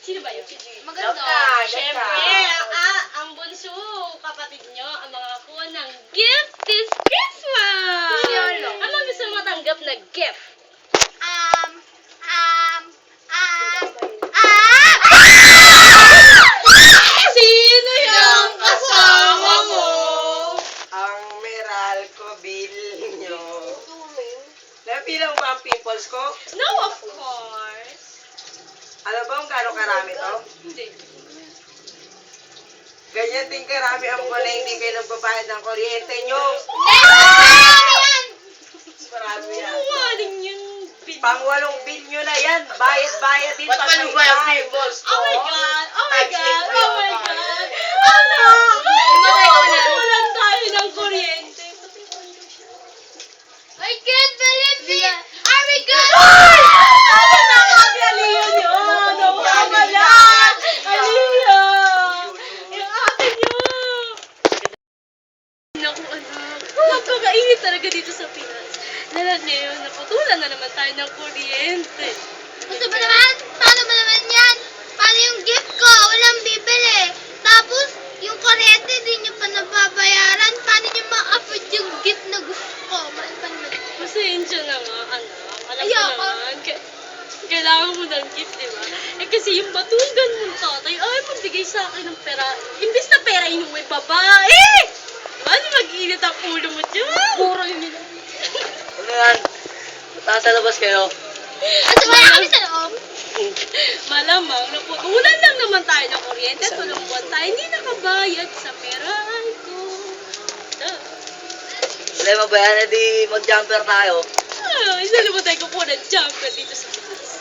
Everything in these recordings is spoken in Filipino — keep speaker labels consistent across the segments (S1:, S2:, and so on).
S1: Sino ba yun?
S2: Maganda.
S1: Siyempre, ang bunso, kapatid nyo, ang mga kuha ng gift this Christmas!
S2: Yolo.
S1: Ano gusto mo tanggap na gift? Sino yung kasama mo?
S3: Ang meral ko, bill nyo. Nabilang ba ang pimples ko?
S1: No, of course.
S3: Alam ba kung gano'ng karami to?
S1: Hindi.
S3: Ganyan din karami ang buwan na hindi kayo nagbabayad ng kuryente nyo. Marami yan.
S1: Maling yung bill.
S3: Pang 8 bill nyo na yan. Bayad-bayad din
S2: Ba't
S3: pag
S2: ano
S3: may
S2: ba yung
S3: time.
S2: pimples ko?
S1: Oh my God! Oh my God! Oh my God! Ano? Mawawalan tayo ng kuryente.
S2: I can't believe it! Are we good?
S1: Ano na kami, Aliyah nyo? Nawawala! Aliyah! Yung ate nyo! Naku, anak. Napakainit talaga dito sa Pinas. Lahat ngayon, naputulan na naman tayo ng kuryente.
S2: Gusto ba naman? Paano ba naman yan? Paano yung gift ko? Walang bibili. Tapos, yung kuryente di nyo pa nababayaran. Paano nyo ma-afford yung gift na gusto ko?
S1: Pasensya na nga, anak. Alam ko
S2: Ayoko.
S1: naman, kailangan mo ng gift, di ba? Eh kasi yung batugan mong tatay, ay magbigay sa akin ng pera. Imbis na pera, inuwi babae! Ano mag-init ang ulo mo dyan? Puro yung nila.
S3: Ano yan? Taas sa labas kayo.
S2: At sumaya kami sa loob.
S1: Malamang, naputulan lang naman tayo ng kuryente. Tulong buwan tayo, hindi nakabayad sa perahan ko.
S3: Problema ba yan? Edi mag-jumper tayo.
S1: Isa naman tayo kukuha ng jumper dito sa Pinas.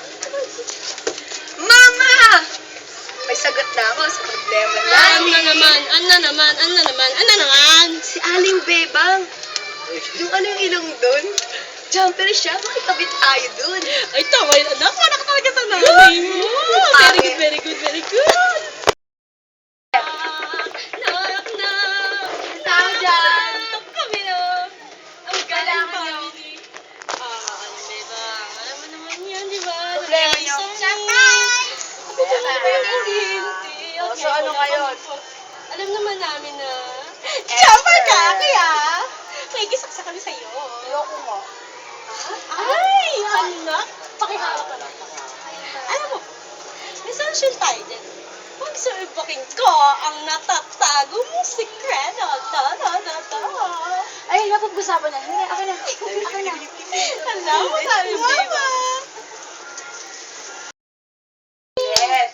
S2: Mama! May sagot na ako sa problema
S1: Ano naman?
S2: Si Aling Bebang. Yung ano yung ilong dun? Jumper siya, makikabit tayo dun.
S1: Ay, tama yun, anak. Wala ka talaga sa nanay mo. Very good, very good, very good. Knock, knock.
S2: Tao dyan.
S1: Kami na. Ang galing
S2: Kailangan nyo.
S1: family. Ano ba? Alam mo naman yan, di ba?
S2: Problema nyo.
S1: So,
S2: ano ngayon?
S1: Alam naman namin na...
S2: Esther.
S1: Jumper ka, kaya... May gisaksa kami sa'yo.
S2: Ayoko mo.
S1: Ay, anak. Pakihara pa lang. Alam mo, may solution tayo din. Pag-surbukin ko ang natatago mong sikreto.
S2: Ay, napag-usapan na. Ako na.
S1: Alam mo, sabi mo, Mama.
S3: Yes!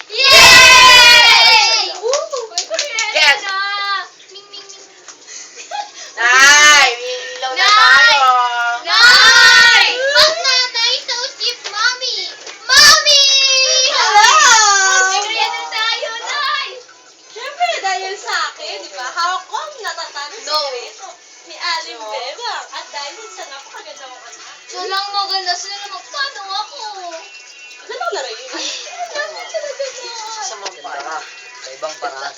S2: Yay!
S3: Yes!
S2: Na! Ming, ming, ming.
S3: Nay! May ilaw na tayo!
S2: Nay! Wag na! Naisip, Mommy! Mommy!
S1: Hello!
S2: Sikreto tayo, Nay!
S1: Siyempre, dahil sa akin, di ba? Hawak ko ang natatalo
S2: No.
S1: sikreto ni Aling Bebang. At dahil sa napakaganda mong anak.
S2: So lang maganda sila naman. Paano ako?
S1: Ganda na rin yun. Dapat sila ganda.
S3: Sa mga para. Sa ibang paraan.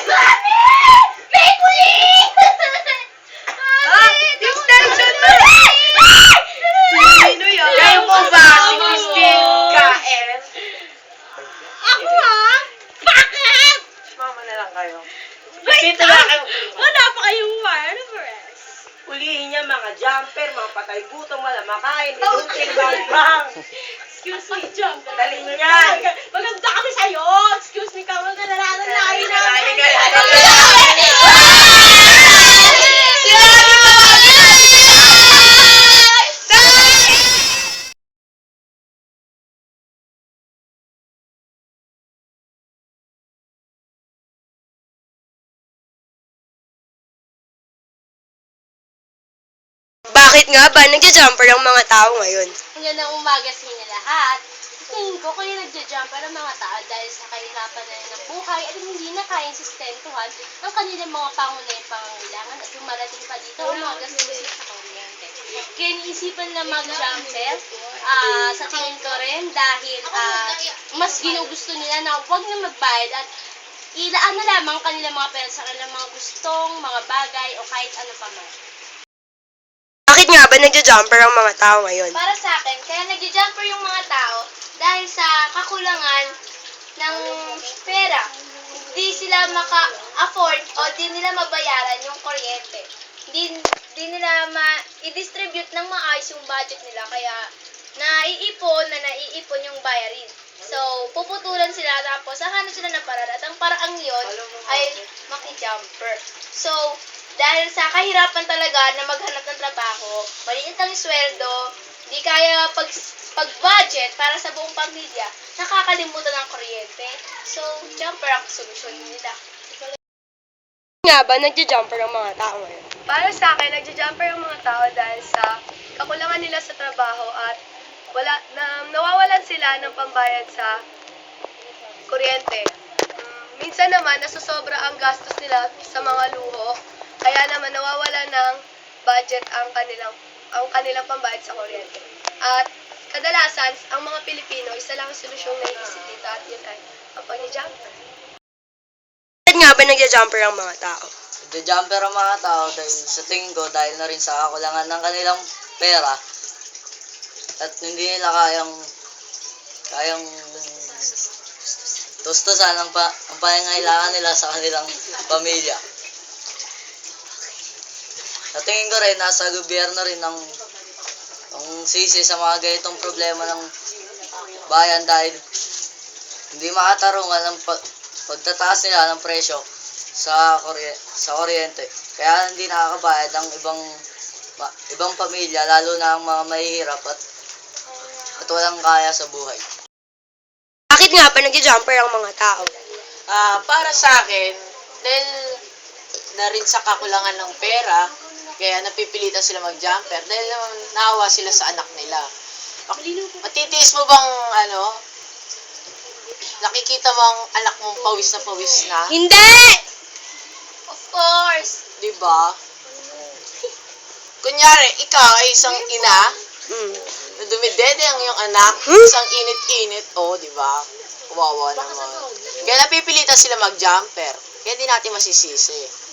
S2: Mami! May kuling!
S3: Extension mo! Sino yun? Kayo po ba? Si Christine Gael?
S1: Ako ha? Bakit?
S3: Mama na lang kayo.
S1: Wait
S3: Dito na kayo.
S1: Wala pa kayong wireless.
S3: Ulihin niya mga jumper, mga patay gutom, wala makain, idunting bang.
S1: Excuse me, John.
S3: Dali nyo yan.
S1: Maganda kami sa'yo. Excuse me, ka maganda na
S3: Dali
S1: namin.
S4: Bakit nga ba nagja-jumper ang mga tao ngayon?
S1: Magandang umaga sa inyo lahat. Tingin ko kaya nagja-jumper ang mga tao dahil sa kahirapan na ng buhay at hindi na kayang sustentuhan ang kanilang mga pangunahing pangangailangan at dumarating pa dito ang mga gastusin sa kuryente. Kaya iniisipan na mag-jumper, sa tingin ko rin dahil mas ginugusto nila na huwag na magbayad at ilaan na lamang kanilang mga pera sa kanilang mga gustong, mga bagay o kahit ano pa man.
S4: Bakit nga ba ba nagja-jumper ang mga tao ngayon?
S1: Para sa akin, kaya nagja-jumper yung mga tao dahil sa kakulangan ng pera. Di sila maka-afford o di nila mabayaran yung kuryente. Di nila i-distribute ng maayos yung budget nila. Kaya naiipon yung bayarin. So, puputulan sila tapos hahanap sila ng paraan. At ang paraang yun ay maki-jumper. So, dahil sa kahirapan talaga na maghanap ng trabaho, maliit ang sweldo, di kaya pag-budget para sa buong pamilya, nakakalimutan ng kuryente. So, jumper ang solusyon nila.
S4: Nga ba nagja-jumper ang mga tao ngayon?
S5: Para sa akin, nagja-jumper ang mga tao dahil sa kakulangan nila sa trabaho at nawawalan sila ng pambayad sa kuryente. Minsan naman, nasusobra ang gastos nila sa mga luho, kaya naman nawawalan ng budget ang kanilang pambayad sa kuryente. At kadalasan, ang mga Pilipino, isa lang ang solusyong naiisip dito at yun ay ang pag-jumper.
S4: Bakit nga ba nagja-jumper ang mga tao?
S6: Nagja-jumper ang mga tao dahil sa tingin ko, dahil na rin sa kakulangan ng kanilang pera at hindi nila kayang tustusan ang pangangailangan nila sa kanilang pamilya. Sa tingin ko rin, nasa gobyerno rin ang sisi sa mga ganitong problema ng bayan dahil hindi makatarungan ng pagtataas nila ng presyo sa kuryente. Kaya hindi nakakabayad ang ibang pamilya, lalo na ang mga mahihirap at walang kaya sa buhay.
S4: Bakit nga ba nagja-jumper ang mga tao?
S7: Para sa akin, dahil na rin sa kakulangan ng pera, kaya napipilitan sila mag-jumper dahil naawa sila sa anak nila. Matitiis mo bang, nakikita mo ang anak mong pawis na?
S4: Hindi!
S1: Of course!
S7: Diba? Kunyari, ikaw ay isang ina, na dumidede ang iyong anak, isang init-init, diba? Kawawa naman. Kaya napipilitan sila mag-jumper. Kaya di natin masisisi.